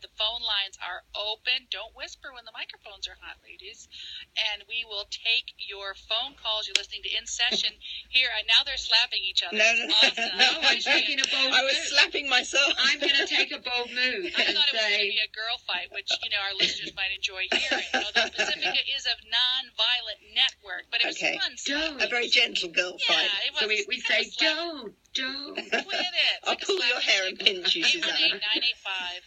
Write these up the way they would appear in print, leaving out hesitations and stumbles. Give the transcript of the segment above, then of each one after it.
The phone lines are open. Don't whisper when the microphones are hot, ladies. And we will take your phone calls. You're listening to In Session here. Now they're slapping each other. No, Awesome. No, I'm taking a bold move. I was slapping myself. I'm going to take a bold move. I thought it was going to be a girl fight, which, our listeners might enjoy hearing. The Pacifica is a non-violent network, but it was fun stuff. A very gentle girl fight. Yeah, it was. So we say, don't. Quit it. I'll pull your hair and pinch you, Suzannah.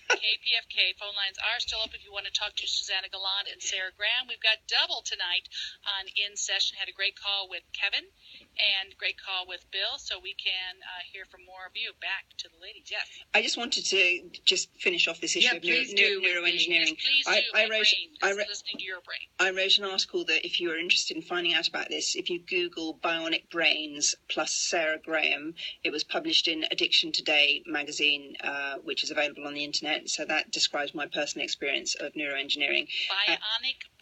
818-985 KPFK. Phone lines are still up if you want to talk to Suzannah Galland and Sarah Graham. We've got double tonight on In Session. Had a great call with Kevin and great call with Bill, so we can hear from more of you. Back to the ladies. Yes. I just wanted to finish off this issue of neuro-engineering. Yes, please do. I wrote listening to your brain. I wrote an article that if you are interested in finding out about this, if you Google bionic brains plus Sarah Graham, it was published in Addiction Today magazine, which is available on the internet. So that describes my personal experience of neuroengineering.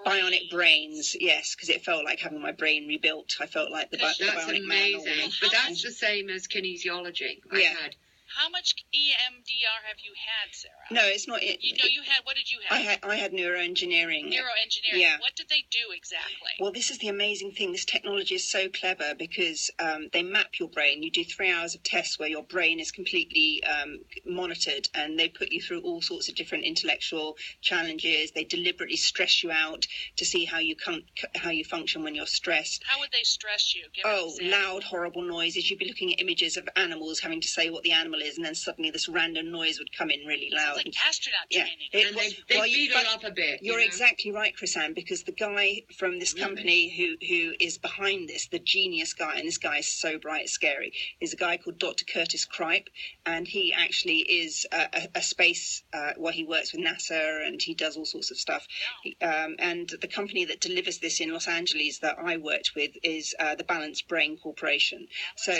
Bionic brains, yes, because it felt like having my brain rebuilt. I felt like the bionic amazing. man. But that's the same as kinesiology. How much EMDR have you had, Sarah? No, it's not. You had. What did you have? I had neuroengineering. Neuroengineering. Yeah. What did they do exactly? Well, this is the amazing thing. This technology is so clever because they map your brain. You do 3 hours of tests where your brain is completely monitored, and they put you through all sorts of different intellectual challenges. They deliberately stress you out to see how you function when you're stressed. How would they stress you? Give an example. Loud, horrible noises. You'd be looking at images of animals having to say what the animal is, and then suddenly this random noise would come in really loud. It's like astronaut training. And they beat it up a bit. You're exactly right, Chris-Anne, because the guy from this company who is behind this, the genius guy, and this guy is so bright, scary, is a guy called Dr. Curtis Cripe, and he actually is a space, he works with NASA, and he does all sorts of stuff. And the company that delivers this in Los Angeles that I worked with is the Balanced Brain Corporation. So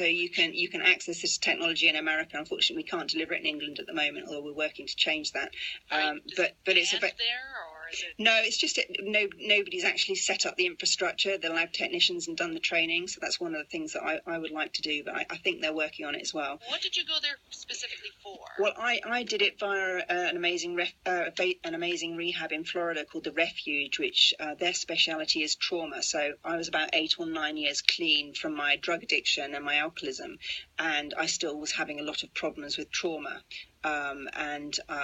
you can access this technology in America. Unfortunately, we can't deliver it in England at the moment, although we're working to change that. But it's a there, or is it? No, it's just nobody's actually set up the infrastructure, the lab technicians, and done the training. So that's one of the things that I would like to do. But I think they're working on it as well. What did you go there specifically for? Well, I did it via an amazing rehab in Florida called the Refuge, which their speciality is trauma. So I was about 8 or 9 years clean from my drug addiction and my alcoholism, and I still was having a lot of problems with trauma.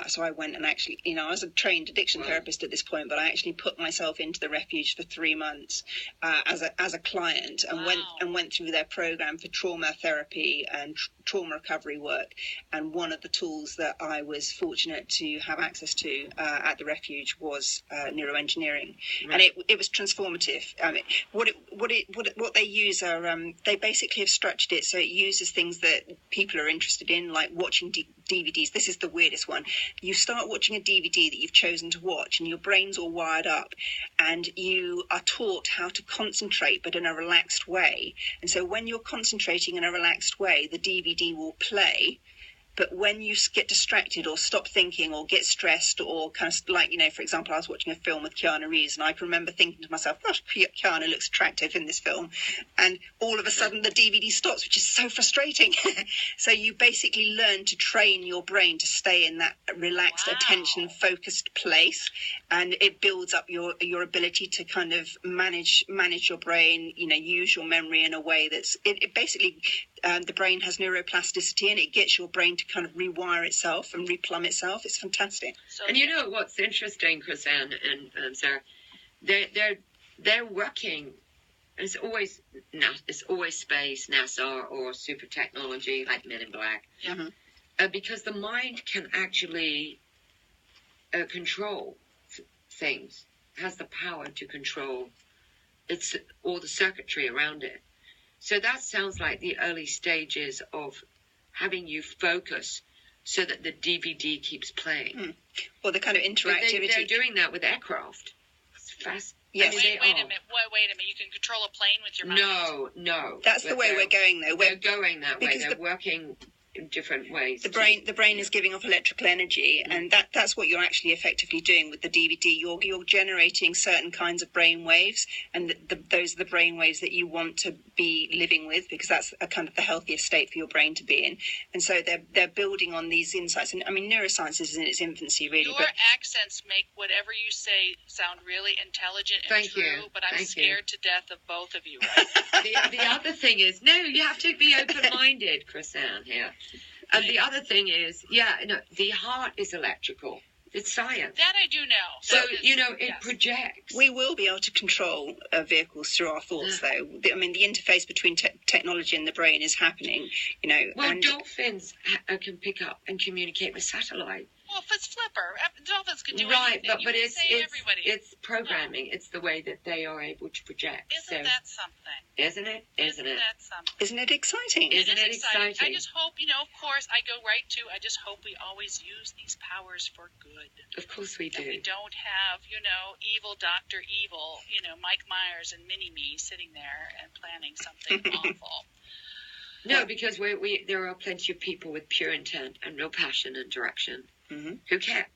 So I went and actually, I was a trained addiction therapist at this point, but I actually put myself into the Refuge for 3 months as a client, and went through their program for trauma therapy and trauma recovery work. And one of the tools that I was fortunate to have access to at the Refuge was neuroengineering, and it was transformative. What they use are they basically have structured it so it uses things that people are interested in, like watching DVDs. This is the weirdest one. You start watching a DVD that you've chosen to watch, and your brain's all wired up, and you are taught how to concentrate, but in a relaxed way. And so when you're concentrating in a relaxed way, the DVD will play. But when you get distracted or stop thinking or get stressed or kind of like, for example, I was watching a film with Keanu Reeves, and I can remember thinking to myself, gosh, Keanu looks attractive in this film. And all of a sudden the DVD stops, which is so frustrating. So you basically learn to train your brain to stay in that relaxed, attention-focused place. And it builds up your ability to kind of manage your brain, use your memory in a way that's it basically... the brain has neuroplasticity, and it gets your brain to kind of rewire itself and replumb itself. It's fantastic. And you know what's interesting, Chris-Anne and Sarah? They're working. It's always space, NASA, or super technology like Men in Black, because the mind can actually control things. Has the power to control all the circuitry around it. So that sounds like the early stages of having you focus so that the DVD keeps playing. Or the kind of interactivity. They're doing that with aircraft. It's fast. Yes. Wait a minute. You can control a plane with your mind? No. That's the way we're going, though. They're going that way. They're working different ways. The brain is giving off electrical energy, and that's what you're actually effectively doing with the DVD. You're generating certain kinds of brain waves, and those are the brain waves that you want to be living with, because that's a kind of the healthiest state for your brain to be in. And so they're building on these insights. And I mean, neuroscience is in its infancy, really. Your accents make whatever you say sound really intelligent and Thank true, you. but I'm Thank scared to death of both of you right now. The other thing is, no, you have to be open-minded, Chris-Anne, here. And the other thing is, the heart is electrical. It's science. That I do know. So, it yes. projects. We will be able to control vehicles through our thoughts, though. The interface between technology and the brain is happening, Well, and dolphins can pick up and communicate with satellite. Well, if it's Flipper, dolphins can do Right, anything. but everybody. it's programming. It's the way that they are able to project. Isn't that something? Isn't it? Isn't it? That something? isn't it exciting? Isn't it exciting? I just hope, of course, I go right to, I just hope we always use these powers for good. Of course we do. That we don't have, evil Dr. Evil, Mike Myers and Mini-Me sitting there and planning something awful. No, because there are plenty of people with pure intent and no passion and direction who care.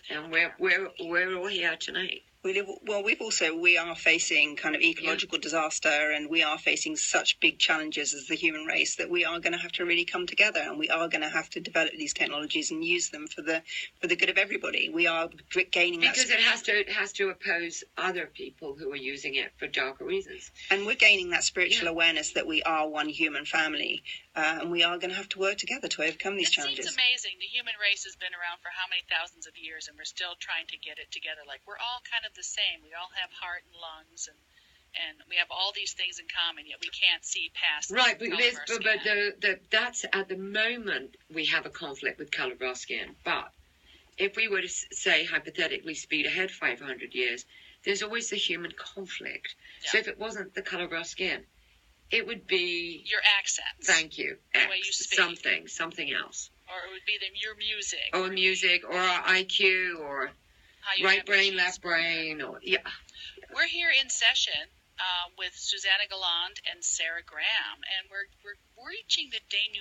And we're all here tonight. We are facing kind of ecological disaster, and we are facing such big challenges as the human race that we are going to have to really come together, and we are going to have to develop these technologies and use them for the good of everybody. We are gaining because it has to oppose other people who are using it for darker reasons, and we're gaining that spiritual awareness that we are one human family, and we are going to have to work together to overcome these challenges. It seems amazing. The human race has been around for how many thousands of years, and we're still trying to get it together. Like, we're all kind of the same. We all have heart and lungs, and we have all these things in common, yet we can't see past right. the But color of our skin. that's at the moment we have a conflict with color of our skin. But if we were to say hypothetically speed ahead 500 years, there's always the human conflict. Yeah. So if it wasn't the color of our skin, it would be your accents. Thank you. The way you speak. Something else. Or it would be your music. Or music, or our IQ, or right brain, left brain, or We're here in session with Suzannah Galland and Sarah Graham, and we're reaching the day